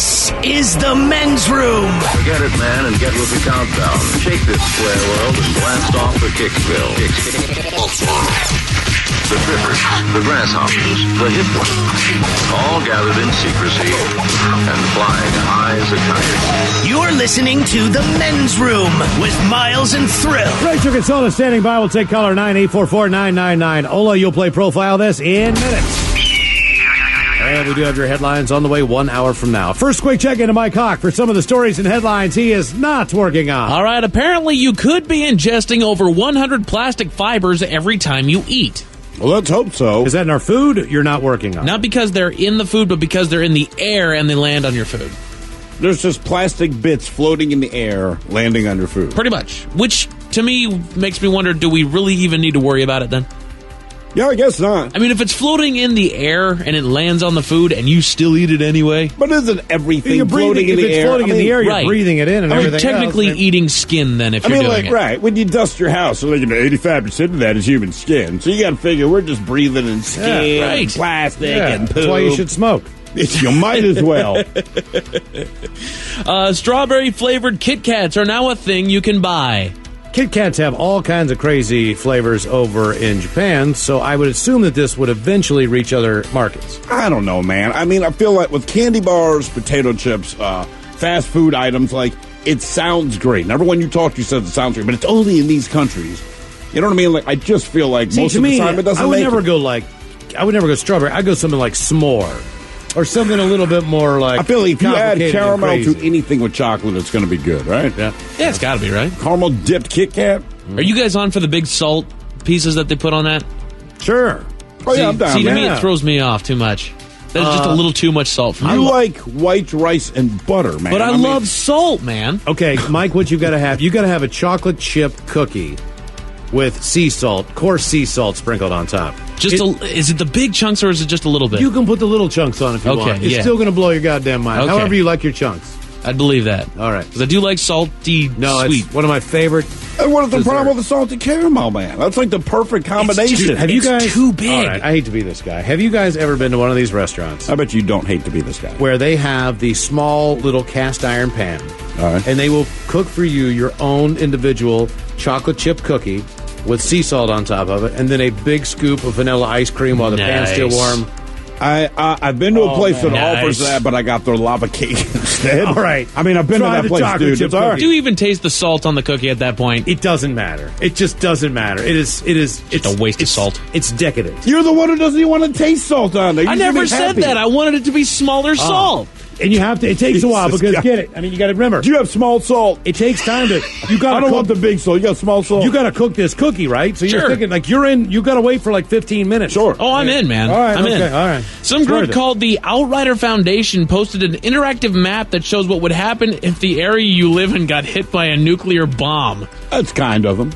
This is the men's room. Forget it, man, and get with the countdown. Shake this square world and blast off for Kicksville. The trippers, the grasshoppers, the hip ones, all gathered in secrecy and flying high as a kite. You're listening to the men's room with Miles and Thrill. Rachel Consola standing by. We'll take caller 9844999. Ola, you'll play Profile This in minutes. And we do have your headlines on the way 1 hour from now. First, quick check into Mike Hawk for some of the stories and headlines he is not working on. All right, apparently you could be ingesting over 100 plastic fibers every time you eat. Well, let's hope so. Is that in our food you're not working on? Not because they're in the food, but because they're in the air and they land on your food. There's just plastic bits floating in the air, landing on your food. Pretty much. Which, to me, makes me wonder, do we really even need to worry about it then? Yeah, I guess not. I mean, if it's floating in the air and it lands on the food and you still eat it anyway. But isn't everything floating in the air? If it's floating in the air, you're right. breathing it in and everything you're technically else. eating skin then if you're doing it. Right. When you dust your house, so 85% of that is human skin. So you got to figure we're just breathing in skin and plastic and poop. That's why you should smoke. You might as well. Strawberry-flavored Kit Kats are now a thing you can buy. Kit Kats have all kinds of crazy flavors over in Japan, so I would assume that this would eventually reach other markets. I don't know, man. I mean, I feel like with candy bars, potato chips, fast food items, like, it sounds great. And everyone you talk to says it sounds great, but it's only in these countries. You know what I mean? Like, I just feel like most of the time it doesn't I would make never it. I would never go strawberry. I'd go something like s'more. Or something a little bit more like... I feel like if you add caramel to anything with chocolate, it's going to be good, right? Yeah, it's got to be, right? Caramel-dipped Kit Kat? Are you guys on for the big salt pieces that they put on that? Sure. Oh, yeah, I'm down. See, to me, it throws me off too much. There's just a little too much salt for me. I like white rice and butter, man. But I love salt, man. Okay, Mike, what you got to have? You got to have a chocolate chip cookie with sea salt, coarse sea salt sprinkled on top. Is it the big chunks or is it just a little bit? You can put the little chunks on if you want. It's still going to blow your goddamn mind. Okay. However you like your chunks. I'd believe that. All right. Because I do like salty, sweet. It's one of my favorite. And what is the problem with the salted caramel, man? That's like the perfect combination. It's too big. All right, I hate to be this guy. Have you guys ever been to one of these restaurants? I bet you don't hate to be this guy. Where they have the small little cast iron pan. All right. And they will cook for you your own individual chocolate chip cookie with sea salt on top of it, and then a big scoop of vanilla ice cream while the pan's still warm. I've been to a place that offers that, but I got their lava cake instead. All right. I mean, I've been to that place, dude. It's all right. Do you even taste the salt on the cookie at that point? It doesn't matter. It just doesn't matter. It's a waste of salt. It's decadent. You're the one who doesn't even want to taste salt on there. I never said that. I wanted it to be smaller salt. And you have to. It takes a while because get it. I mean, you got to remember. Do you have small salt? It takes time to. You got. I don't want the big salt. You got small salt. You got to cook this cookie, right? So you're thinking like you're in. You got to wait for like 15 minutes. Sure. Oh, I'm in, man. All right. I'm in. All right. Some group called the Outrider Foundation posted an interactive map that shows what would happen if the area you live in got hit by a nuclear bomb. That's kind of them.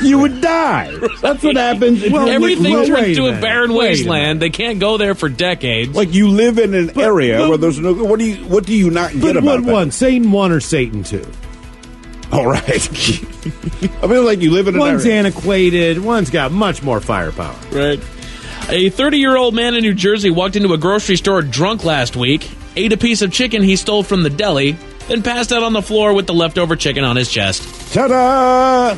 You would die. That's what happens. If everything turns into a barren wasteland. They can't go there for decades. Like you live in an area where there's no. What do you not get about that? One, Satan 1 or Satan 2? All right. I mean, like you live in an One's area. antiquated. One's got much more firepower. Right. A 30-year-old man in New Jersey walked into a grocery store drunk last week, ate a piece of chicken he stole from the deli, then passed out on the floor with the leftover chicken on his chest. Ta-da!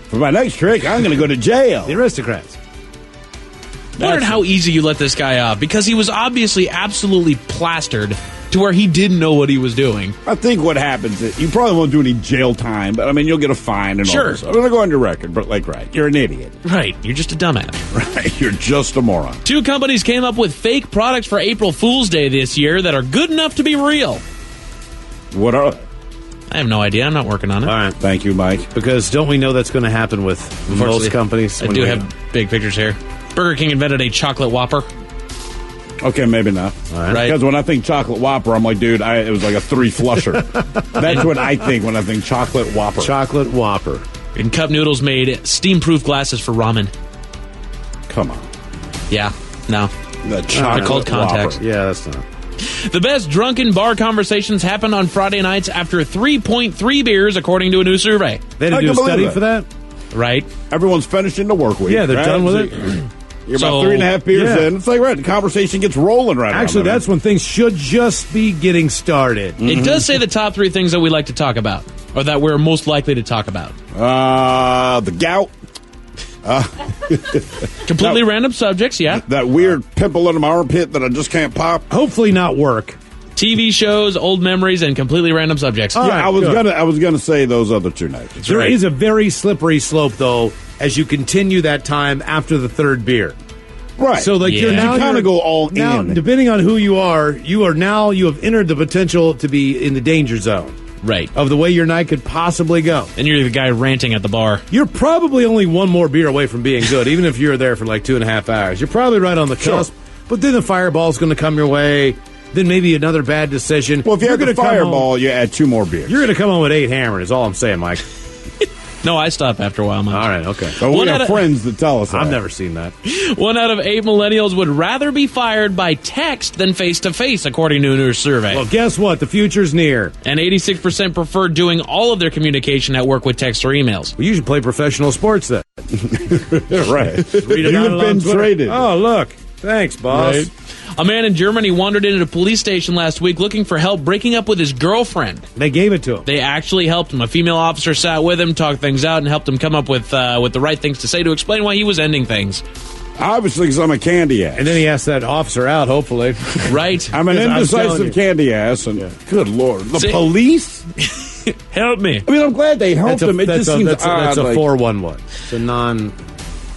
For my next trick, I'm going to go to jail. The aristocrats. I wondered how easy you let this guy off, because he was obviously absolutely plastered to where he didn't know what he was doing. I think what happens is you probably won't do any jail time, but I mean, you'll get a fine and all this. I'm going to go on your record, but like, right, you're an idiot. Right, you're just a dumbass. Right, you're just a moron. 2 companies came up with fake products for April Fool's Day this year that are good enough to be real. What are they? I have no idea. I'm not working on it. All right. Thank you, Mike. Because don't we know that's going to happen with most companies? I do have big pictures here. Burger King invented a chocolate Whopper. Okay, maybe not. All right. Because when I think chocolate Whopper, I'm like, dude, it was like a 3 flusher. That's what I think when I think chocolate Whopper. Chocolate Whopper. And Cup Noodles made steam-proof glasses for ramen. Come on. Yeah, no. The chocolate They're called contacts. Whopper. Yeah, that's not. The best drunken bar conversations happened on Friday nights after 3.3 beers, according to a new survey. They had to do a study for that? Right. Everyone's finishing the work week. Yeah, they're right? done with it. You're about 3.5 beers in. It's like, right, the conversation gets rolling right now. Actually, that's when things should just be getting started. It does say the top 3 things that we like to talk about, or that we're most likely to talk about. The gout. Completely random subjects, yeah. That weird pimple under my armpit that I just can't pop. Hopefully not work. TV shows, old memories, and completely random subjects. All right, I was gonna say those other 2 nights. There is a very slippery slope, though, as you continue that time after the 3rd beer. Right. So, like, you kind of go all now, in. depending on who you have entered the potential to be in the danger zone. Right. Of the way your night could possibly go. And you're the guy ranting at the bar. You're probably only one more beer away from being good, even if you're there for like 2.5 hours. You're probably right on the cusp, but then the fireball's going to come your way. Then maybe another bad decision. Well, if you have the fireball, you add 2 more beers. You're going to come home with 8 hammered, is all I'm saying, Mike. No, I stop after a while, Mike. All right, okay. So we have friends that tell us that. I've never seen that. 1 out of 8 millennials would rather be fired by text than face-to-face, according to a new survey. Well, guess what? The future's near. And 86% prefer doing all of their communication at work with text or emails. Well, you should play professional sports then. Right. You've been traded. Oh, look. Thanks, boss. Right. A man in Germany wandered into a police station last week looking for help breaking up with his girlfriend. They gave it to him. They actually helped him. A female officer sat with him, talked things out, and helped him come up with the right things to say to explain why he was ending things. Obviously, because I'm a candy ass. And then he asked that officer out, hopefully. Right. I'm an indecisive candy ass, and good Lord. The police? Help me. I mean, I'm glad they helped him. It just seems that's odd. a 411. It's a non...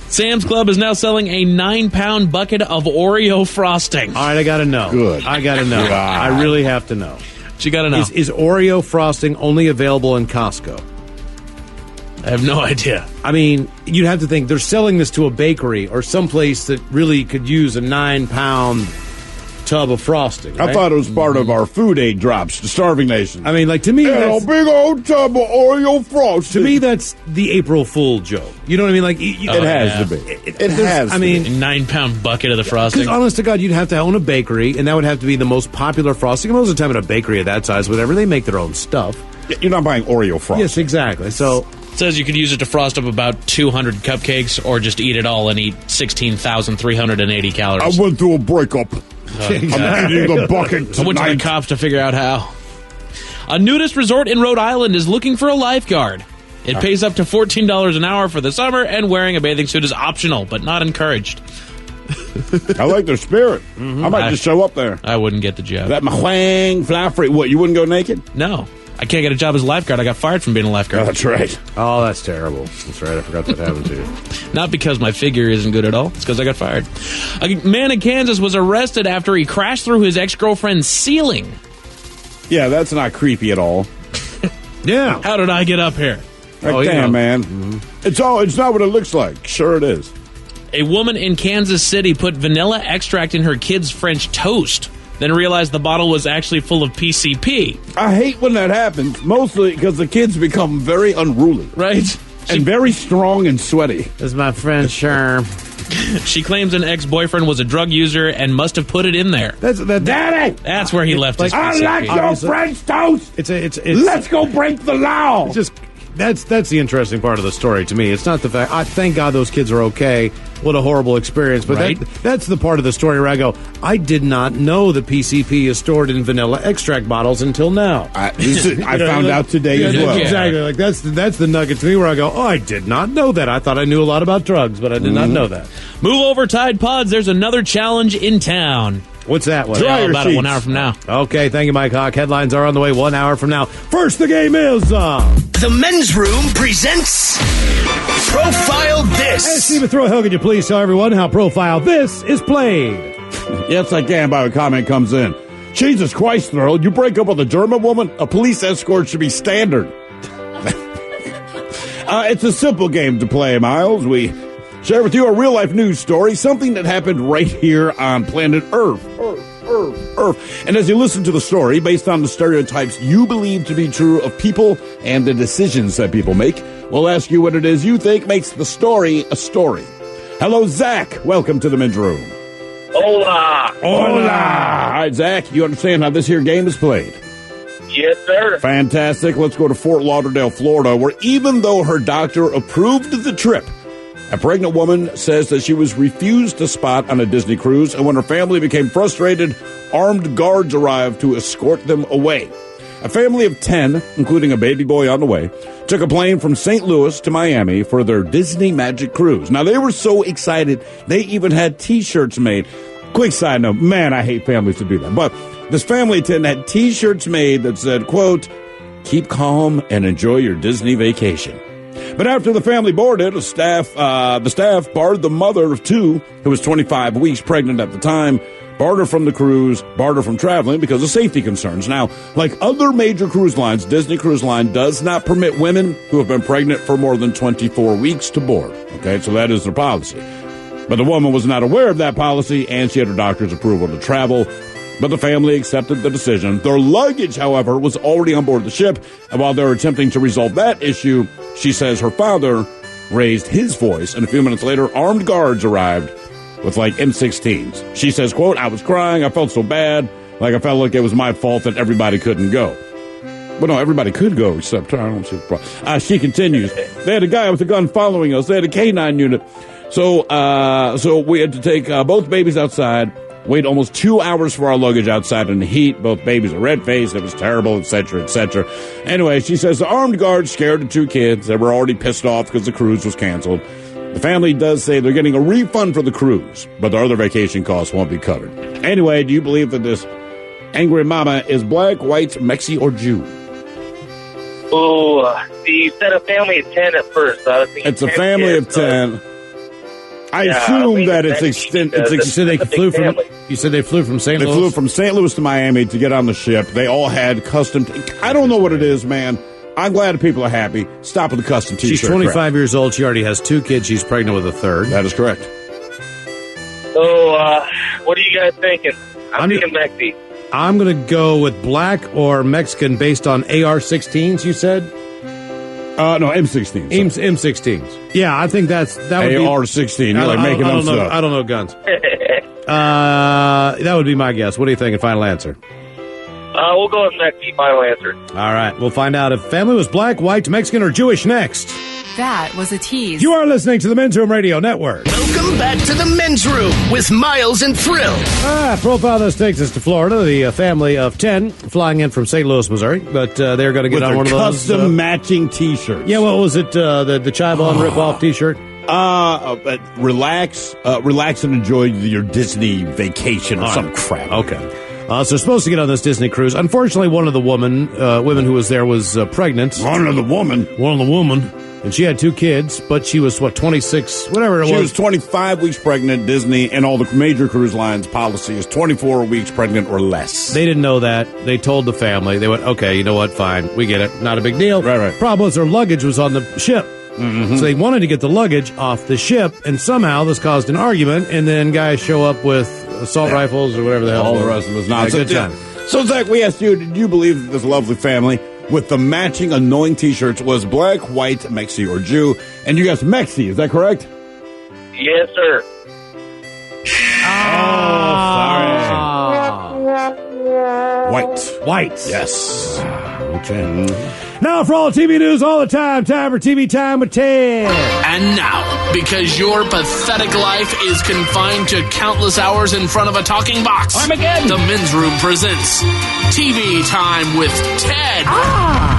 Sam's Club is now selling a 9-pound bucket of Oreo frosting. All right, I got to know. Good. I got to know. I really have to know. What you got to know? Is Oreo frosting only available in Costco? I have no idea. I mean, you'd have to think they're selling this to a bakery or someplace that really could use a 9-pound tub of frosting. Right? I thought it was part of our food aid drops to starving nations. I mean, like, to me, a big old tub of Oreo frosting. To me, that's the April Fool joke. You know what I mean? Like, it has to be. It has to be. A 9-pound bucket of the frosting. Because honest to God, you'd have to own a bakery, and that would have to be the most popular frosting. Most of the time at a bakery of that size, whatever, they make their own stuff. You're not buying Oreo frosting. Yes, exactly. So... It says you could use it to frost up about 200 cupcakes or just eat it all and eat 16,380 calories. I went through a breakup. I'm eating the bucket tonight. I went to the cops to figure out how. A nudist resort in Rhode Island is looking for a lifeguard. It pays up to $14 an hour for the summer, and wearing a bathing suit is optional, but not encouraged. I like their spirit. I might just show up there. I wouldn't get the job. That mahwang fly free. What, you wouldn't go naked? No. I can't get a job as a lifeguard. I got fired from being a lifeguard. Oh, that's right. Oh, that's terrible. That's right. I forgot that happened to you. Not because my figure isn't good at all. It's because I got fired. A man in Kansas was arrested after he crashed through his ex-girlfriend's ceiling. Yeah, that's not creepy at all. Yeah. How did I get up here? Like, damn, man. Mm-hmm. It's not what it looks like. Sure it is. A woman in Kansas City put vanilla extract in her kid's French toast, then realized the bottle was actually full of PCP. I hate when that happens, mostly because the kids become very unruly. Right? And very strong and sweaty. That's my friend Sherm. She claims an ex-boyfriend was a drug user and must have put it in there. Daddy! That's where he left his I PCP. like your French toast! It's Let's go break the law! It's just... That's the interesting part of the story to me. It's not the fact. Thank God those kids are okay. What a horrible experience. But right? that's the part of the story where I go, I did not know the PCP is stored in vanilla extract bottles until now. I found out today as well. Exactly. Like that's the nugget to me where I go, oh, I did not know that. I thought I knew a lot about drugs, but I did not know that. Move over, Tide Pods. There's another challenge in town. What's that one? About 1 hour from now. Okay, thank you, Mike Hawk. Headlines are on the way 1 hour from now. First, the game is... The Men's Room presents Profile This. Hey, Stephen Throwhill, could you please tell everyone how Profile This is played? Yes, I can. By a comment comes in. Jesus Christ, Thurl, you break up with a German woman? A police escort should be standard. It's a simple game to play, Miles. We share with you a real-life news story, something that happened right here on planet Earth. Earth. And as you listen to the story, based on the stereotypes you believe to be true of people and the decisions that people make, we'll ask you what it is you think makes the story a story. Hello, Zach. Welcome to the Men's Room. Hola. All right, Zach, you understand how this here game is played? Yes, sir. Fantastic. Let's go to Fort Lauderdale, Florida, where even though her doctor approved the trip, A pregnant woman says that she was refused a spot on a Disney cruise, and when her family became frustrated, armed guards arrived to escort them away. A family of 10, including a baby boy on the way, took a plane from St. Louis to Miami for their Disney Magic Cruise. Now, they were so excited, they even had T-shirts made. Quick side note, man, I hate families to do that. But this family of 10 had T-shirts made that said, quote, "Keep calm and enjoy your Disney vacation." But after the family boarded, the staff barred the mother of 2, who was 25 weeks pregnant at the time, barred her from the cruise, barred her from traveling because of safety concerns. Now, like other major cruise lines, Disney Cruise Line does not permit women who have been pregnant for more than 24 weeks to board. Okay, so that is their policy. But the woman was not aware of that policy, and she had her doctor's approval to travel. But the family accepted the decision. Their luggage, however, was already on board the ship, and while they were attempting to resolve that issue, she says her father raised his voice, and a few minutes later, armed guards arrived with like M16s. She says, quote, "I was crying. I felt so bad. Like I felt like it was my fault that everybody couldn't go." Well, no, everybody could go except her. I don't see the problem. She continues. They had a guy with a gun following us. They had a K9 unit. So we had to take both babies outside, wait almost 2 hours for our luggage outside in the heat. Both babies are red-faced. It was terrible, etc., etc. Anyway, she says the armed guards scared the 2 kids. They were already pissed off because the cruise was canceled. The family does say they're getting a refund for the cruise, but their other vacation costs won't be covered. Anyway, do you believe that this angry mama is black, white, Mexi, or Jew? Oh, you said a family of 10 at first. So I was thinking It's a family of 10. I assume that it's extended. You said they flew from. You said they flew from St. They Louis. flew from St. Louis to Miami to get on the ship. They all had custom. I don't know what it is, man. I'm glad people are happy. Stop with the custom T-shirt. She's 25 crap. years old. She already has 2 kids. She's pregnant with a 3rd. That is correct. So, what are you guys thinking? I'm thinking Mexi. I'm going to go with black or Mexican based on AR-16s, you said? No, M16. M16s. Yeah, I think that would be... AR-16. You're like making up stuff. I don't know guns. That would be my guess. What do you think? Final answer. We'll go with Mexi. Final answer. All right. We'll find out if family was black, white, Mexican, or Jewish next. That was a tease. You are listening to the Men's Room Radio Network. Welcome back to the Men's Room with Miles and Thrill. Profile this takes us to Florida. The family of 10 flying in from St. Louis, Missouri. But they're going to get With on their one of those. custom matching T-shirts. Yeah, what was it? The Chibon rip-off T-shirt? But relax and enjoy your Disney vacation or some crap. Okay. So they're supposed to get on this Disney cruise. Unfortunately, one of the women who was there was pregnant. One of the woman. And she had 2 kids, but she was, 26, whatever it was. She was 25 weeks pregnant. Disney and all the major cruise lines policy is 24 weeks pregnant or less. They didn't know that. They told the family. They went, okay, you know what, fine. We get it. Not a big deal. Right. Problem was their luggage was on the ship. Mm-hmm. So they wanted to get the luggage off the ship, and somehow this caused an argument, and then guys show up with assault rifles or whatever the hell. All the rest of us nonsense. Good time. So, Zach, we asked you, did you believe that this lovely family with the matching annoying T-shirts was black, white, Mexi, or Jew? And you guessed Mexi, is that correct? Yes, sir. White. Yes. Okay. Now for all TV news all the time for TV Time with Ted. And now, because your pathetic life is confined to countless hours in front of a talking box, the Men's Room presents TV Time with Ted.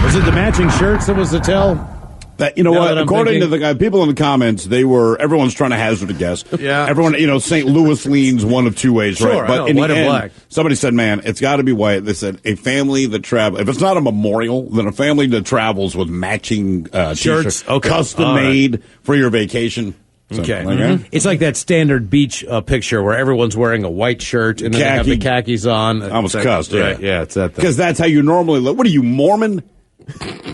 Was it the matching shirts that was the tell? That, you know Now what? that I'm According thinking- to the guy, people in the comments, everyone's trying to hazard a guess. Yeah. Everyone, St. Louis leans one of 2 ways, Sure, right? I know, in white the or end, black. somebody said, man, it's got to be white. They said a family that travels, if it's not a memorial, then a family that travels with matching Shirts, T-shirts, okay. custom All right. made for your vacation. Okay. Okay. It's like that standard beach picture where everyone's wearing a white shirt and then they have the khakis on. Almost It's cussed, yeah. Right, yeah, it's that thing. Because that's how you normally look. What are you, Mormon?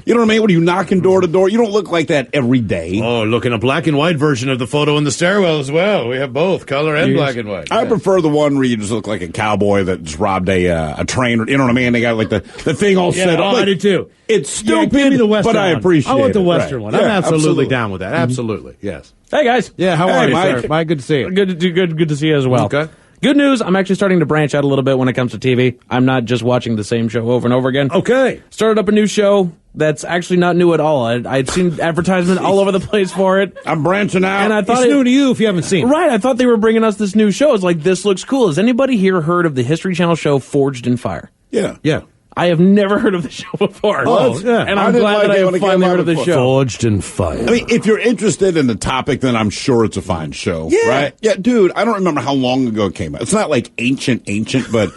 You know what I mean? What are you knocking door to door? You don't look like that every day. Oh, look in a black and white version of the photo in the stairwell as well. We have both, color and black and white. I prefer the one where you just look like a cowboy that just robbed a train. You know what I mean? They got like the thing all set up. I do too. It's stupid, give me the Western but I one. appreciate it. I want the Western Right. one. Yeah, I'm absolutely absolutely. down with that. Absolutely. Yes. Hey, guys. Yeah, how Hey, are you, Mike. sir? Mike, good to see you. Good to see you as well. Okay. Good news, I'm actually starting to branch out a little bit when it comes to TV. I'm not just watching the same show over and over again. Okay. Started up a new show. that's actually not new at all. I'd seen advertisement all over the place for it. I'm branching out. And I thought It's new to you if you haven't seen it. Right, I thought they were bringing us this new show. It's like, this looks cool. Has anybody here heard of the History Channel show Forged in Fire? Yeah. Yeah. I have never heard of the show before. Oh, yeah. And I I'm didn't glad like that it I when have it finally came heard out of the before. show. Forged in Fire. I mean, if you're interested in the topic, then I'm sure it's a fine show. Yeah. Right? Yeah, dude, I don't remember how long ago it came out. It's not like ancient, but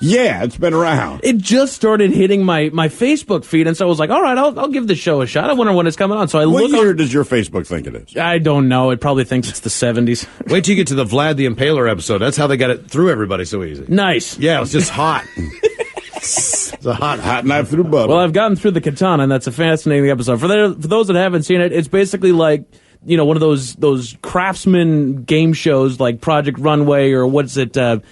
yeah, it's been around. It just started hitting my Facebook feed, and so I was like, all right, I'll give the show a shot. I wonder when it's coming on. So I What look year on, does your Facebook think it is? I don't know. It probably thinks it's the 70s. Wait till you get to the Vlad the Impaler episode. That's how they got it through everybody so easy. Nice. Yeah, it was just hot. It's a hot Knife through butter. Well, I've gotten through the Katana, and that's a fascinating episode. For those that haven't seen it, it's basically like, you know, one of those craftsman game shows like Project Runway, or what's it? like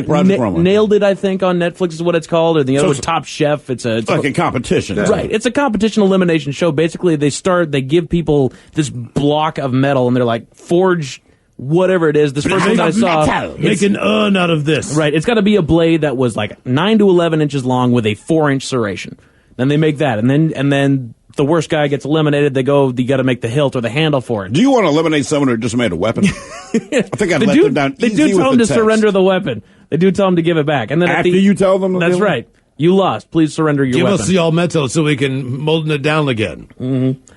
Project Runway. Nailed It, I think, on Netflix is what it's called, or the other So one, it's- Top Chef. It's like a competition. Right. It's a competition elimination show. Basically, they give people this block of metal, and they're like, forge whatever it is. This first one that I saw, Make an urn out of this. right, it's got to be a blade that was like 9 to 11 inches long with a 4-inch serration. Then they make that, and then the worst guy gets eliminated. They go, you got to make the hilt or the handle for it. Do you want to eliminate someone who just made a weapon? I think I'd let them down They easy do with tell them the to text. surrender the weapon. They do tell them to give it back, and then After you tell them to that's give it? right. You lost. Please surrender your Give weapon. us the all metal so we can mold it down again.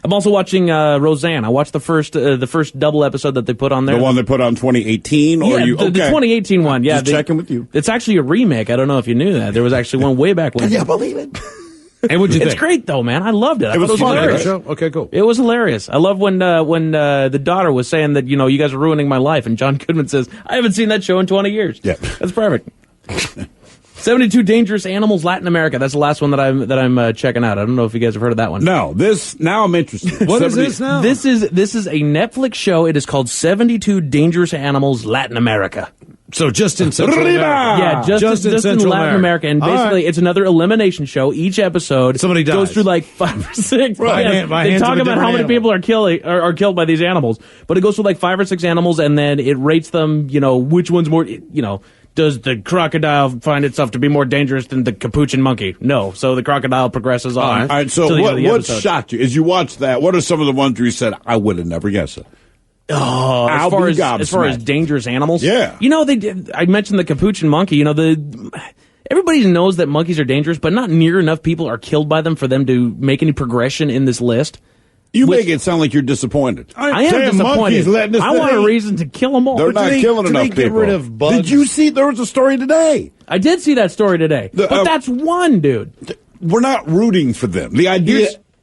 I'm also watching Roseanne. I watched the first double episode that they put on there. The one they put on 2018? Or Yeah, you, the 2018 one. Yeah, Just checking with you. It's actually a remake. I don't know if you knew that. There was actually one way back when. Yeah, believe it. And what'd you think? It's great though, man. I loved it. I It was thought fun, hilarious. Show? Okay, cool. It was hilarious. I love when the daughter was saying that, you know, you guys are ruining my life, and John Goodman says, I haven't seen that show in 20 years. Yeah. That's perfect. 72 Dangerous Animals Latin America. That's the last one that I'm checking out. I don't know if you guys have heard of that one. No, now I'm interested. What is this now? This is a Netflix show. It is called 72 Dangerous Animals Latin America. So just in Central Arriba! America. Yeah, just in Central Latin America. And All basically, right. it's another elimination show. Each episode Somebody dies. goes through like 5 or 6. Right. Yeah, By they hands talk of a about how different many animal. people are killed by these animals. But it goes through like 5 or 6 animals, and then it rates them, you know, which one's more, you know, does the crocodile find itself to be more dangerous than the capuchin monkey? No. So the crocodile progresses on. All right, so till the end of the what episode. shocked you? As you watched that, what are some of the ones where you said, I would have never guessed it? Oh, I'll as be far as gobsmacked. dangerous animals, Yeah. You know, I mentioned the capuchin monkey. You know, everybody knows that monkeys are dangerous, but not near enough people are killed by them for them to make any progression in this list. You make it sound like you're disappointed. I am Damn, disappointed. monkeys letting us I want a down. reason to kill them all. They're not killing do they enough get people. rid of bugs? Did you see there was a story today? I did see that story today, The, but that's one dude. We're not rooting for them. The idea,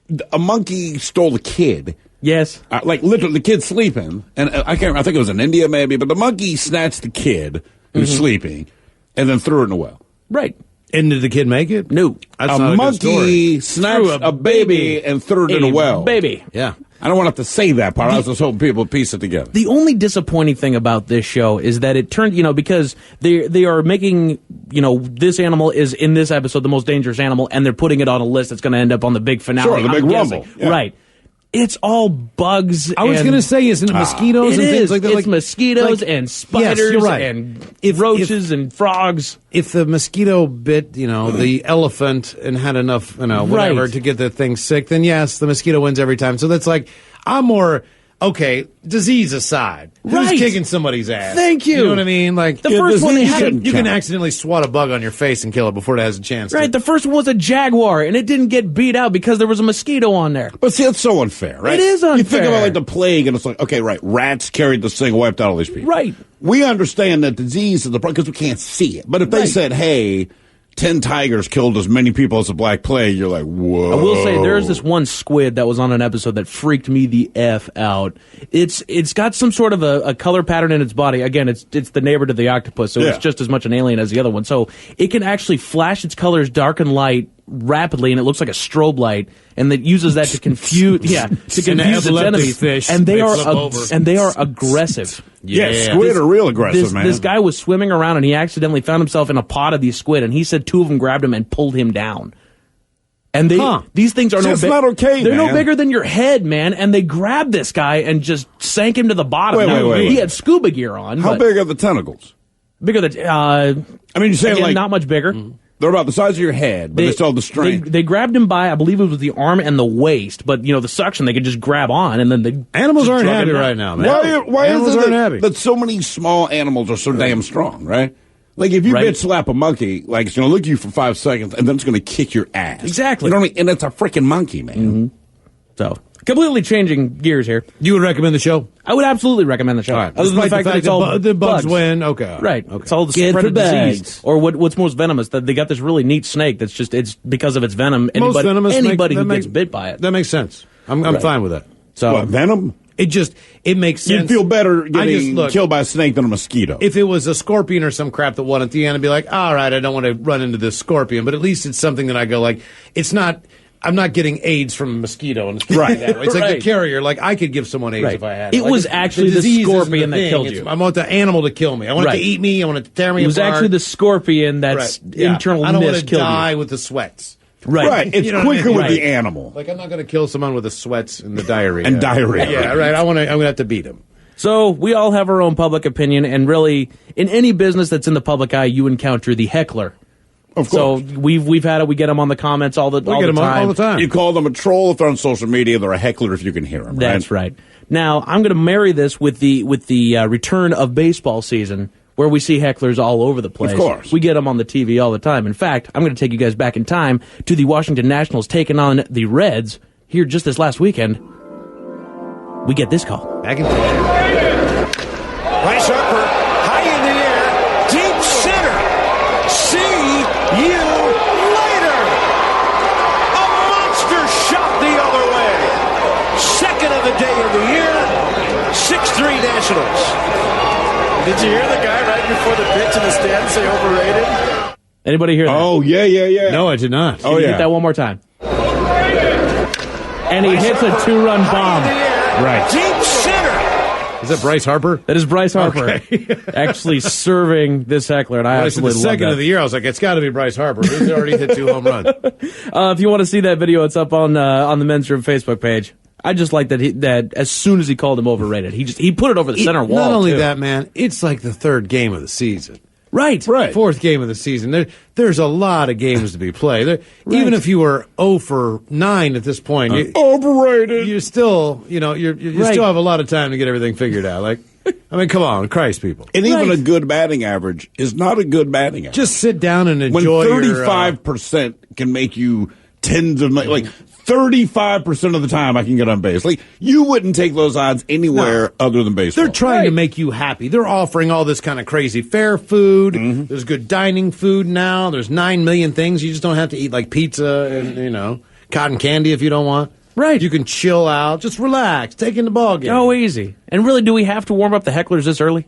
Here's- a monkey stole a kid. Yes, Like literally, the kid's sleeping, and I can't. I think it was in India, maybe. But the monkey snatched the kid who's sleeping, and then threw it in the well. right. And did the kid make it? No, That's a not a good story. monkey snatched Threw a baby and threw it in a well. Baby. Yeah. I don't want to have to say that part. I was just hoping people would piece it together. The only disappointing thing about this show is that it turned, you know, because they are making, you know, this animal is in this episode the most dangerous animal, and they're putting it on a list that's going to end up on the big finale. Sure, the big I'm rumble. guessing. Yeah. Right. It's all bugs. I was and- going to say, isn't it mosquitoes It and things is. like that? It's Like mosquitoes like- and spiders you're right. and If- roaches and frogs. If the mosquito bit, you know, the elephant and had enough, you know, whatever Right. to get the thing sick, then yes, the mosquito wins every time. So that's like, I'm more, okay, disease aside. Right. Who's kicking somebody's ass? Thank you. You know what I mean? Like, The first one they disease had, shouldn't you can count. accidentally swat a bug on your face and kill it before it has a chance. right, the first one was a jaguar, and it didn't get beat out because there was a mosquito on there. But see, that's so unfair, right? It is You think unfair. about like the plague, and it's like, okay, right, rats carried this thing, wiped out all these people. Right. We understand that disease is the problem because we can't see it. But if they Right. said, hey, 10 tigers killed as many people as the Black Plague, you're like, whoa. I will say there's this one squid that was on an episode that freaked me the F out. It's got some sort of a color pattern in its body. Again, it's the neighbor to the octopus, so Yeah. it's just as much an alien as the other one. So it can actually flash its colors dark and light rapidly, and it looks like a strobe light, and it uses that to confuse to confuse its epileptic enemies. fish. And they They are flip over. aggressive. Yeah, squid are real aggressive, man. This guy was swimming around, and he accidentally found himself in a pod of these squid, and he said 2 of them grabbed him and pulled him down. And these things are That's not okay, They're no man. bigger than your head, man. And they grabbed this guy and just sank him to the bottom. Wait, Now, wait. He had scuba gear on. How but big are the tentacles? Bigger than I mean, you're saying again, like not much bigger. They're about the size of your head, but they still have the strength. They grabbed him by, I believe it was the arm and the waist, but the suction they could just grab on, and then they animals just aren't drug happy him down. right now, man. Why animals is it aren't happy that so many small animals are so damn strong, right? Like, if you Right. bitch slap a monkey, like, it's going to look at you for 5 seconds, and then it's going to kick your ass. Exactly. You know what I mean? And it's a freaking monkey, man. Mm-hmm. So, completely changing gears here. You would recommend the show? I would absolutely recommend the show. All right. Other than the Despite fact that it's all the bugs win. Okay. Right. Okay. It's all the Get spread the of bags. disease. Or what's most venomous, that they got this really neat snake that's just, it's because of its venom. Most venomous Anybody snake, who gets bit by it. That makes sense. I'm fine with that. So, What, venom? It makes sense. You'd feel better getting look, killed by a snake than a mosquito. If it was a scorpion or some crap that won at the end, I'd be like, all right, I don't want to run into this scorpion, but at least it's something that I go like, I'm not getting AIDS from a mosquito. And it's Right. that way. It's like Right. the carrier. Like, I could give someone AIDS Right. if I had it. It Like, was actually the disease isn't scorpion the that thing. killed It's- you. I want the animal to kill me. I want it Right. to eat me. I want it to tear me it was apart. actually the scorpion that's Right. Yeah. internal I don't want mist to killed die you. with the sweats. Right. It's You know what I quicker mean? with Right. the animal. Like, I'm not going to kill someone with the sweats and the diarrhea. And diarrhea. Yeah, right. I'm going to have to beat him. So we all have our own public opinion, and really, in any business that's in the public eye, you encounter the heckler. Of course. So we've had it. We get them on the comments all the We get them time. all the time. You call them a troll if they're on social media. They're a heckler if you can hear them. That's right. Now I'm going to marry this with the return of baseball season, where we see hecklers all over the place. Of course. We get them on the TV all the time. In fact, I'm going to take you guys back in time to the Washington Nationals taking on the Reds here just this last weekend. We get this call. Back in Bryce Harper, high in the air, deep center. See you later. A monster shot the other way. Second of the day of the year. 6-3 Nationals. Did you hear the guy right before the pitch in the stand say overrated? Anybody hear that? Oh, yeah. No, I did not. Oh, Can you yeah. hit that one more time? And he hits a two-run bomb. Right. Deep center. Is that Bryce Harper? That is Bryce Harper Okay. actually serving this heckler, and I When I said the absolutely love second that. of the year, I was like, it's got to be Bryce Harper. He's already hit 2 home runs. If you want to see that video, it's up on the Men's Room Facebook page. I just like that as soon as he called him overrated, he put it over the center wall. Not only too. that, man, it's like the third game of the season. Right. Fourth game of the season. There's a lot of games to be played. Even if you were 0 for 9 at this point, Overrated. you still, you Right. still have a lot of time to get everything figured out. Like, I mean, come on, Christ, people. And even Right. a good batting average is not a good batting average. Just sit down and when enjoy 35% can make you tens of like 35% of the time I can get on base. Like, you wouldn't take those odds anywhere other than baseball. They're trying to make you happy. They're offering all this kind of crazy fair food. There's good dining food now. There's 9 million things. You just don't have to eat like pizza and, cotton candy if you don't want. Right. You can chill out. Just relax. Take in the ball game. Oh, easy. And really, do we have to warm up the hecklers this early?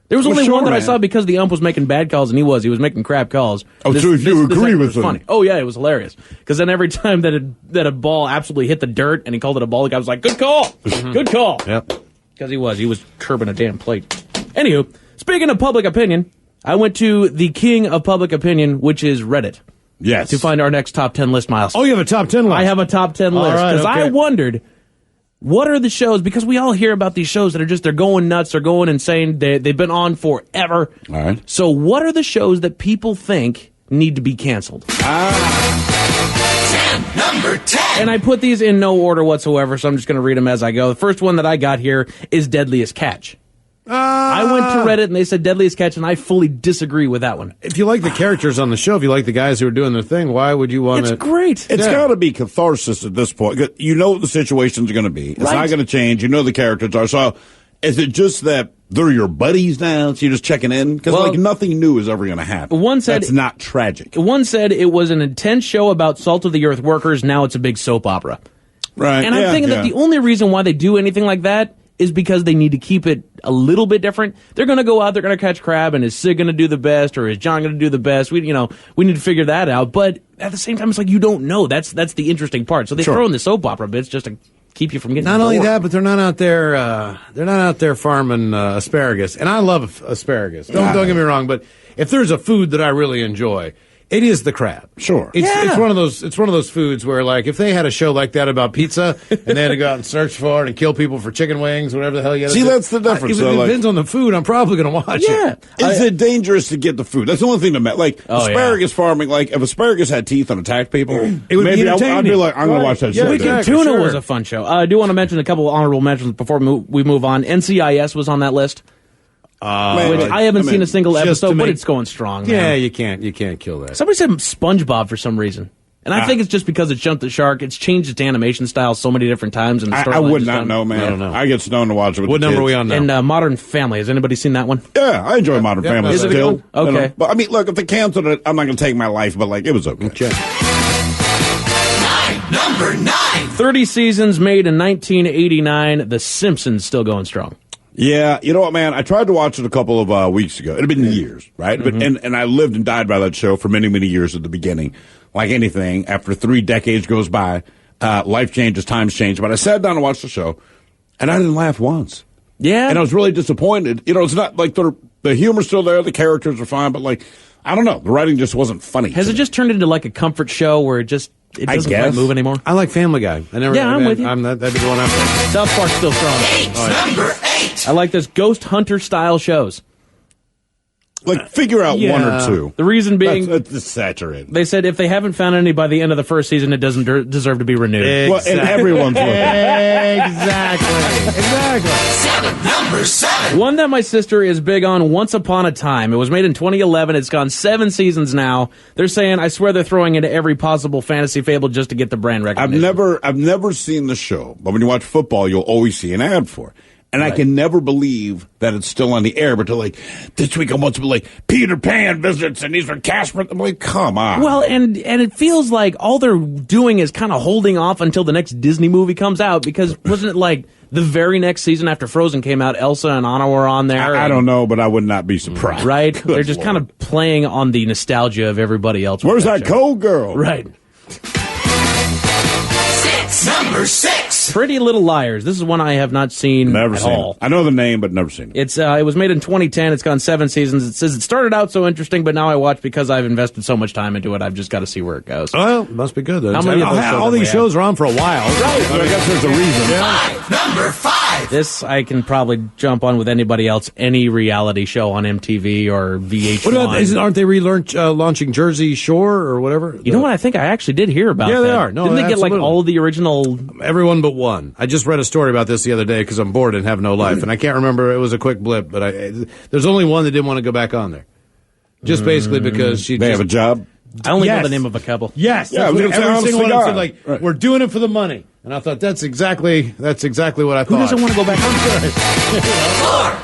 There was Well, only sure, one that I man. saw because the ump was making bad calls, and he was making crap calls. Oh, so if you agree heckler with was him. funny. Oh yeah, it was hilarious. Because then every time that a ball absolutely hit the dirt and he called it a ball, the guy was like, "Good call, good call." Yep. Because he was curbing a damn plate. Anywho, speaking of public opinion, I went to the king of public opinion, which is Reddit, Yes. to find our next top 10 list, Miles. Oh, you have a top 10 list. I have a top 10 All list right, because I okay. wondered, what are the shows, because we all hear about these shows that are they're going nuts, they're going insane, they've been on forever. All right. So what are the shows that people think need to be canceled? Number 10. And I put these in no order whatsoever, so I'm just going to read them as I go. The first one that I got here is Deadliest Catch. I went to Reddit and they said Deadliest Catch, and I fully disagree with that one. If you like the characters on the show, if you like the guys who are doing their thing, why would you want It's to? great. It's Yeah. got to be catharsis at this point. You know what the situation's going to be. It's Right. not going to change. You know the characters are. So is it just that they're your buddies now, so you're just checking in? Because Well, nothing new is ever going to happen. one said- That's not tragic. One said it was an intense show about salt of the earth workers. Now it's a big soap opera. Right. And I'm thinking that the only reason why they do anything like that is because they need to keep it a little bit different. They're going to go out, they're going to catch crab, and is Sid going to do the best, or is John going to do the best? We need to figure that out. But at the same time, it's like you don't know. That's the interesting part. So they Sure. throw in the soap opera bits just to keep you from getting Not only bored. that, but they're not out there. They're not out there farming asparagus, and I love asparagus. Don't get me wrong, but if there's a food that I really enjoy, It is the crab. Sure. It's one of those foods where, like, if they had a show like that about pizza and they had to go out and search for it and kill people for chicken wings, whatever the hell you had to do. That's the difference. If it depends on the food, I'm probably going to watch it. Is it dangerous to get the food? That's the only thing that matters. Like, asparagus farming, like, if asparagus had teeth and attacked people, it would be entertaining. I'd be like, I'm going to watch that show. Weekend Tuna was a fun show. I do want to mention a couple of honorable mentions before we move on. NCIS was on that list. Which I haven't seen a single episode, but it's going strong. Yeah, man. you can't kill that. Somebody said SpongeBob for some reason. And I think it's just because it's jumped the shark. It's changed its animation style so many different times. And I would not know, man. I don't know. I get stoned to watch it with What the number kids. are we on now? And Modern Family. Has anybody seen that one? Yeah, I enjoy Modern Family is it still. good? Okay. You know? But, I mean, look, if they canceled it, I'm not going to take my life, but, like, it was okay. Number 9. 30 seasons made in 1989. The Simpsons still going strong. Yeah, you know what, man? I tried to watch it a couple of weeks ago. It had been years, right? And I lived and died by that show for many, many years at the beginning. Like anything, after 3 decades goes by, life changes, times change. But I sat down and watched the show, and I didn't laugh once. Yeah. And I was really disappointed. You know, it's not like the humor's still there, the characters are fine, but, like, I don't know. The writing just wasn't funny. Has it just turned into like a comfort show where it doesn't quite move anymore? I like Family Guy. I'm with you. That'd be the one I'm saying. South Park's still strong. Number 8. I like this Ghost Hunter style shows. Like, figure out one or two. The reason being, That's saturated. they said if they haven't found any by the end of the first season, it doesn't deserve to be renewed. Well, and everyone's looking. Exactly. Number 7. One that my sister is big on, Once Upon a Time. It was made in 2011. It's gone 7 seasons now. They're saying, I swear they're throwing into every possible fantasy fable just to get the brand recognition. I've never seen the show, but when you watch football, you'll always see an ad for it. And I can never believe that it's still on the air, but they're like, this week I want to be like, Peter Pan visits, and these are Casper. I'm like, come on. Well, and it feels like all they're doing is kind of holding off until the next Disney movie comes out, because wasn't it like the very next season after Frozen came out, Elsa and Anna were on there? I don't know, but I would not be surprised. Right? Good They're just Lord. kind of playing on the nostalgia of everybody else. Where's that show. cold girl? Right. Number 6. Pretty Little Liars. This is one I have not seen Never at seen all. it. I know the name, but never seen it. It was made in 2010. It's gone 7 seasons. It says it started out so interesting, but now I watch because I've invested so much time into it. I've just got to see where it goes. Well, must be good, though. How many of those shows all have these we shows are on for a while. Right. I guess there's a reason. Number 5. This I can probably jump on with anybody else. Any reality show on MTV or VH1. What about, aren't they launching Jersey Shore or whatever? You know what? I think I actually did hear about that. Yeah, they are. No, Didn't they get like absolutely. all of the original? Everyone but one. I just read a story about this the other day because I'm bored and have no life, and I can't remember. It was a quick blip, but there's only one that didn't want to go back on there. Just basically because They have a job. I only know Yes. the name of a couple. Yes, Yeah, I that's was what gonna say, every honest single to one of them God. said, like, Right. we're doing it for the money. And I thought that's exactly what I thought. Who doesn't want to go back on?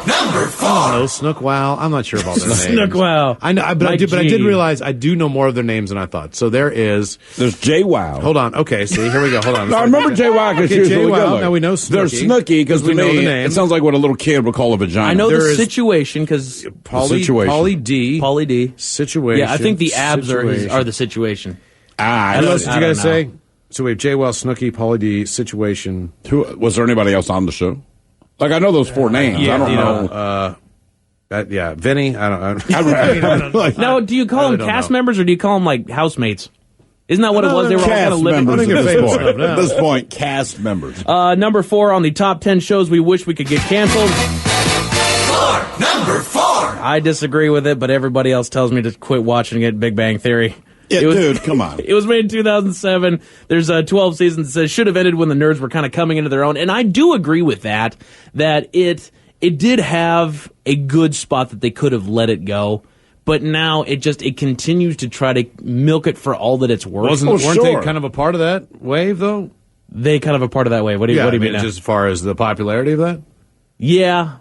Number 4. No, Snook Wow. I'm not sure about their names. Snook Wow. I know, but I Mike did G. realize I do know more of their names than I thought. So there's Jay Wow. Hold on. Okay, see, here we go. Hold on. No, I remember Jay Wow because Okay, she was Jay really Wow. good looking. Now we know There's Snooki, Snooki because we to know me the name. it sounds like what a little kid would call a vagina. I know There the is- situation because Situation. Pauly D. Pauly D. Situation. Yeah, I think the abs Situation. are the situation. I What know. else did you I don't guys know. say? So we have Jay Well, Snooki, Pauly D, Situation. Who was there anybody else on the show? Like I know those 4 names. I don't know. Yeah, Vinny. I don't. I don't know. Now, do you call really them don't cast know. members or do you call them like housemates? Isn't that what it was? They were all kind Cast of living. members I think at they're this famous point. enough now. At this point, cast members. Number 4 on the top 10 shows we wish we could get canceled. Number 4. I disagree with it, but everybody else tells me to quit watching it. Big Bang Theory. Yeah, It was- dude, come on. It was made in 2007. There's 12 seasons. It says should have ended when the nerds were kind of coming into their own, and I do agree with that. That it did have a good spot that they could have let it go, but now it continues to try to milk it for all that it's worth. Weren't sure. they kind of a part of that wave though? They kind of a part of that way. What do you mean? Now? Just as far as the popularity of that? Yeah,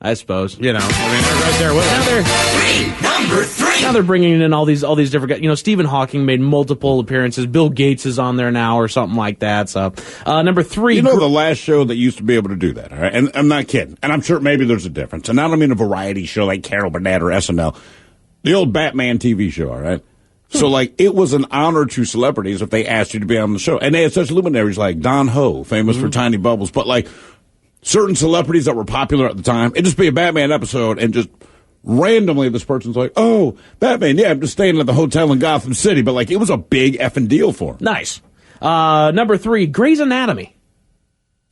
I suppose. You know, I mean, they're right there with Now us. they're Number 3. Now they're bringing in all these different guys. You know, Stephen Hawking made multiple appearances. Bill Gates is on there now, or something like that. So, number 3. You know the last show that used to be able to do that, all right? And I'm not kidding. And I'm sure maybe there's a difference. And I don't mean a variety show like Carol Burnett or SNL. The old Batman TV show, all right? So, like, it was an honor to celebrities if they asked you to be on the show. And they had such luminaries like Don Ho, famous for Tiny Bubbles. But, like, certain celebrities that were popular at the time, it'd just be a Batman episode and just randomly this person's like, oh, Batman, yeah, I'm just staying at the hotel in Gotham City. But, like, it was a big effing deal for him. Nice. Number 3, Grey's Anatomy.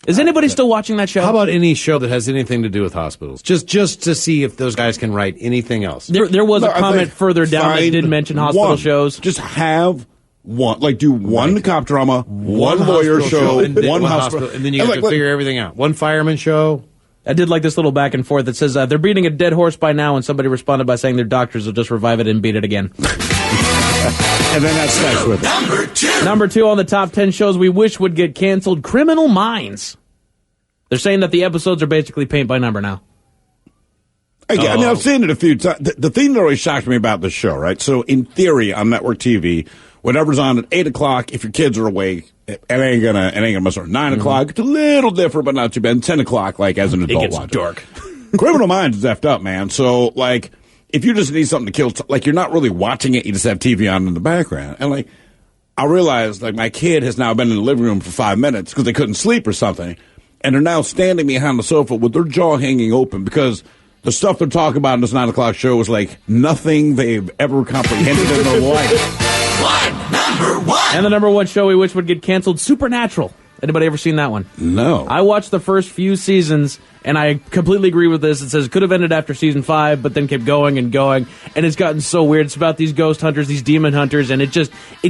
Is anybody still watching that show? How about any show that has anything to do with hospitals? Just to see if those guys can write anything else. There was a comment further down that did mention hospital shows. Just have one, like do one cop drama, one lawyer show, and then one hospital. and then you have to figure everything out. One fireman show. I did like this little back and forth that says they're beating a dead horse by now, and somebody responded by saying their doctors will just revive it and beat it again. And then that sticks with it. Number 2 on the top 10 shows we wish would get canceled, Criminal Minds. They're saying that the episodes are basically paint by number now. I mean, I've seen it a few times. The thing that always shocked me about this show, right? So, in theory, on network TV, whatever's on at 8 o'clock, if your kids are awake, it ain't gonna mess around. 9 o'clock, it's a little different, but not too bad. And 10 o'clock, like, as an adult it gets watch. dark. Criminal Minds is effed up, man. So, like, if you just need something to kill, like, you're not really watching it, you just have TV on in the background. And, like, I realized, like, my kid has now been in the living room for 5 minutes because they couldn't sleep or something. And they're now standing behind the sofa with their jaw hanging open because the stuff they're talking about in this 9 o'clock show is like nothing they've ever comprehended in their life. Number 1. And the number 1 show we wish would get canceled, Supernatural. Anybody ever seen that one? No. I watched the first few seasons, and I completely agree with this. It says it could have ended after season 5, but then kept going and going, and it's gotten so weird. It's about these ghost hunters, these demon hunters, and it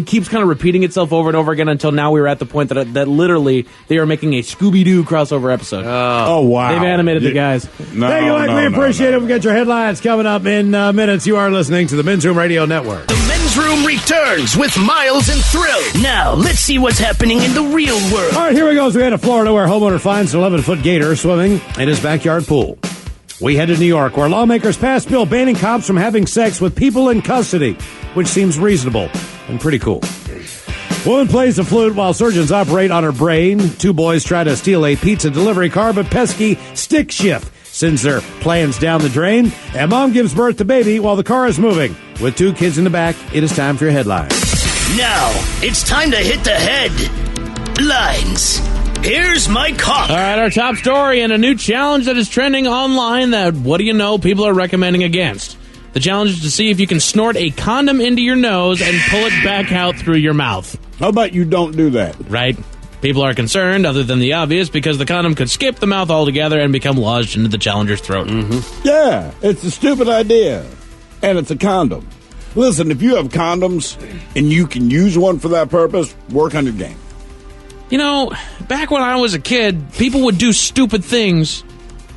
keeps kind of repeating itself over and over again until now we're at the point that literally they are making a Scooby-Doo crossover episode. Oh, wow. They've animated the guys. No, Thank you, Mike. We appreciate it. We've got your headlines coming up in minutes. You are listening to the Men's Room Radio Network. The Men's Room returns with Miles and Thrill. Now, let's see what's happening in the real world. All right, here we go. So we head to Florida where a homeowner finds an 11-foot gator swimming in his backyard pool. We head to New York where lawmakers passed a bill banning cops from having sex with people in custody, which seems reasonable and pretty cool. Woman plays the flute while surgeons operate on her brain. 2 boys try to steal a pizza delivery car, but pesky stick shift sends their plans down the drain. And mom gives birth to baby while the car is moving. With 2 kids in the back, it is time for your headlines. Now, it's time to hit the headlines. Here's Mike Hawk. All right, our top story and a new challenge that is trending online that, what do you know, people are recommending against. The challenge is to see if you can snort a condom into your nose and pull it back out through your mouth. How about you don't do that? Right? People are concerned, other than the obvious, because the condom could skip the mouth altogether and become lodged into the challenger's throat. Mm-hmm. Yeah, it's a stupid idea. And it's a condom. Listen, if you have condoms and you can use one for that purpose, work on your game. You know, back when I was a kid, people would do stupid things,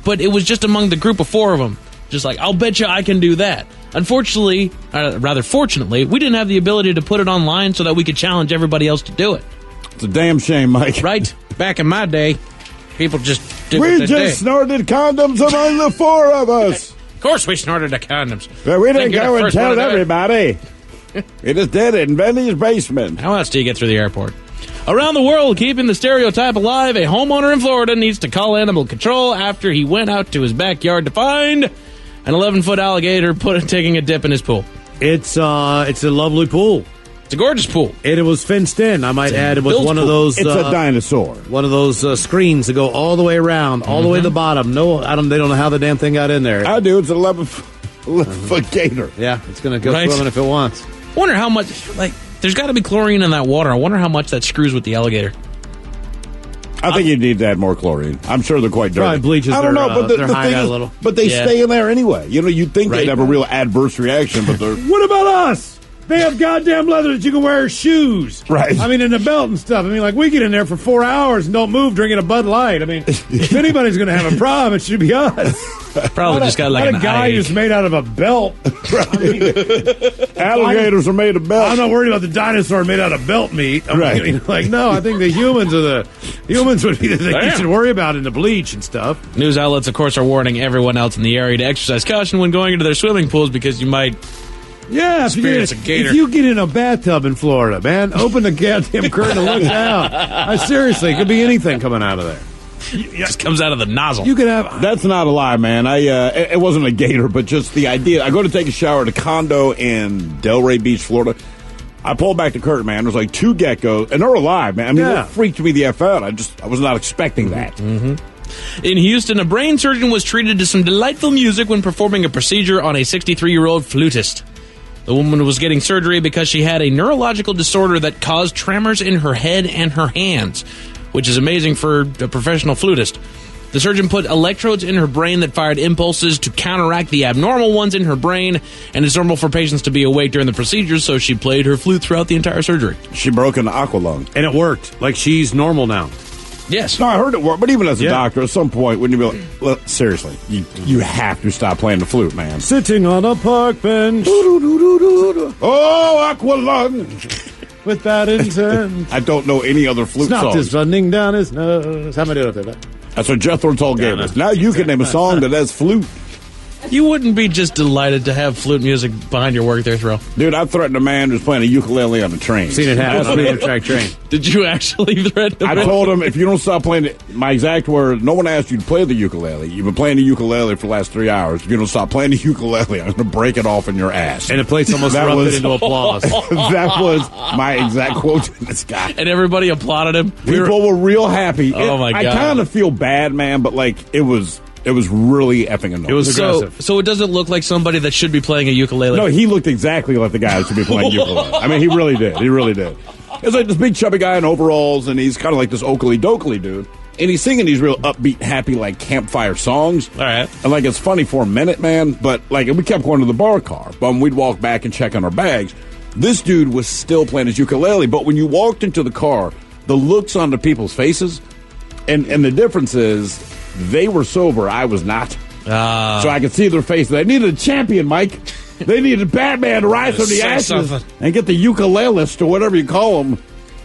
but it was just among the group of 4 of them. Just like, I'll bet you I can do that. Unfortunately, rather fortunately, we didn't have the ability to put it online so that we could challenge everybody else to do it. It's a damn shame, Mike. Right? Back in my day, people just did what We they just did. snorted condoms among the 4 of us. Of course we snorted the condoms. But we didn't Think you're go the and first one tell to do it? everybody. We just did it in Benny's basement. How else do you get through the airport? Around the world, keeping the stereotype alive, a homeowner in Florida needs to call animal control after he went out to his backyard to find an 11-foot alligator taking a dip in his pool. It's a lovely pool. It's a gorgeous pool. It was fenced in, I might add. It was built one of pool. those... It's a dinosaur. One of those screens that go all the way around, all the way to the bottom. No, they don't know how the damn thing got in there. I do. It's an 11-foot gator. Yeah, it's going to go Right. swimming if it wants. I wonder how much, there's got to be chlorine in that water. I wonder how much that screws with the alligator. I think you need to add more chlorine. I'm sure they're quite dirty. Probably bleaches I don't their, know, but their the hide thing out is, a little. but they Yeah. stay in there anyway. You know, you'd think Right. they'd have a real adverse reaction, but they're... What about us? They have goddamn leather that you can wear as shoes. Right. I mean, in the belt and stuff. I mean, like, we get in there for 4 hours and don't move drinking a Bud Light. I mean, if anybody's going to have a problem, it should be us. Probably just got like Not an a guy eye who's ache. made out of a belt. I mean, Alligators are made of I'm belts. not worried about the dinosaur made out of belt meat. Right. I mean, like, no, I think the humans would be the thing you Damn. should worry about in the bleach and stuff. News outlets, of course, are warning everyone else in the area to exercise caution when going into their swimming pools because you might... Yeah, Experience a gator. if you get in a bathtub in Florida, man, open the goddamn curtain and look down. Seriously, it could be anything coming out of there. just comes out of the nozzle. You could have... That's not a lie, man. It wasn't a gator, but just the idea. I go to take a shower at a condo in Delray Beach, Florida. I pulled back the curtain, man. There's like 2 geckos, and they're alive, man. I mean, Yeah. it freaked me the F out. I was not expecting that. In Houston, a brain surgeon was treated to some delightful music when performing a procedure on a 63-year-old flutist. The woman was getting surgery because she had a neurological disorder that caused tremors in her head and her hands, which is amazing for a professional flutist. The surgeon put electrodes in her brain that fired impulses to counteract the abnormal ones in her brain, and it's normal for patients to be awake during the procedure, so she played her flute throughout the entire surgery. She broke an aqua lung. And it worked. Like, she's normal now. Yes. No, I heard it work, but even as a doctor, at some point, wouldn't you be like, well, seriously, you have to stop playing the flute, man. Sitting on a park bench. Oh, aqua lung. With bad intent. I don't know any other flute Snot songs. is running down his nose. How am I doing up there? That's what Jethro Tull gave us. Now you can name a song that has flute. You wouldn't be just delighted to have flute music behind your work there, Thrill. Dude, I threatened a man who's playing a ukulele on a train. Seen it happen on the track train. Did you actually threaten him? I told him, if you don't stop playing it, my exact words, no one asked you to play the ukulele. You've been playing the ukulele for the last 3 hours. If you don't stop playing the ukulele, I'm going to break it off in your ass. And the place almost erupted into applause. That was my exact quote to this guy. And everybody applauded him? People were real happy. Oh, my God. I kind of feel bad, man, but like, it was really effing annoying. It was aggressive. So it doesn't look like somebody that should be playing a ukulele. No, he looked exactly like the guy that should be playing ukulele. I mean, he really did. He really did. It's like this big chubby guy in overalls, and he's kind of like this Oakley-dokley dude. And he's singing these real upbeat, happy, like, campfire songs. All right. And, like, it's funny for a minute, man, but, like, we kept going to the bar car. But when we'd walk back and check on our bags, this dude was still playing his ukulele. But when you walked into the car, the looks on the people's faces, and the difference is they were sober, I was not. So I could see their faces. They needed a champion, Mike. They needed Batman to rise from the ashes and get the ukulelist or whatever you call him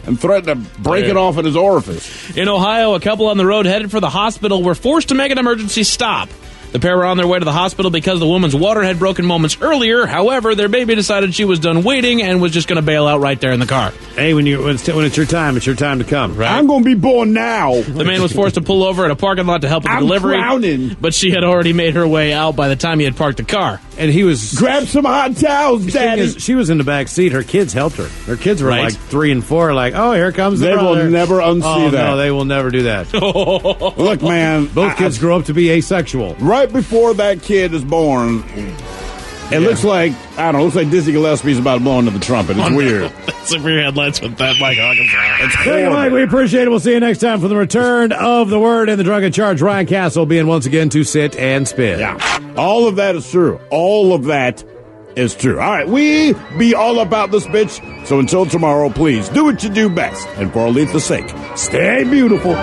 and threaten to break it off in his orifice. In Ohio, a couple on the road headed for the hospital were forced to make an emergency stop. The pair were on their way to the hospital because the woman's water had broken moments earlier. However, their baby decided she was done waiting and was just going to bail out right there in the car. Hey, when it's your time to come. Right? I'm going to be born now. The man was forced to pull over at a parking lot to help with the delivery. Drowning. But she had already made her way out by the time he had parked the car. And he was... Grab some hot towels, Daddy. She was in the back seat. Her kids helped her. Her kids were like 3 and 4, like, oh, here comes the brother. They will never unsee that. No, they will never do that. Look, man. Both kids grow up to be asexual. Right before that kid is born, it looks like, I don't know, it looks like Dizzy Gillespie's about to blow into the trumpet. It's weird. That's some weird headlines with that, Mike Hawkins. Thank you, Mike. We appreciate it. We'll see you next time for the return of the word and the drunken charge. Ryan Castle being once again to sit and spin. Yeah. All of that is true. All of that is true. All right, we be all about this bitch. So until tomorrow, please do what you do best. And for Aletha's sake, stay beautiful.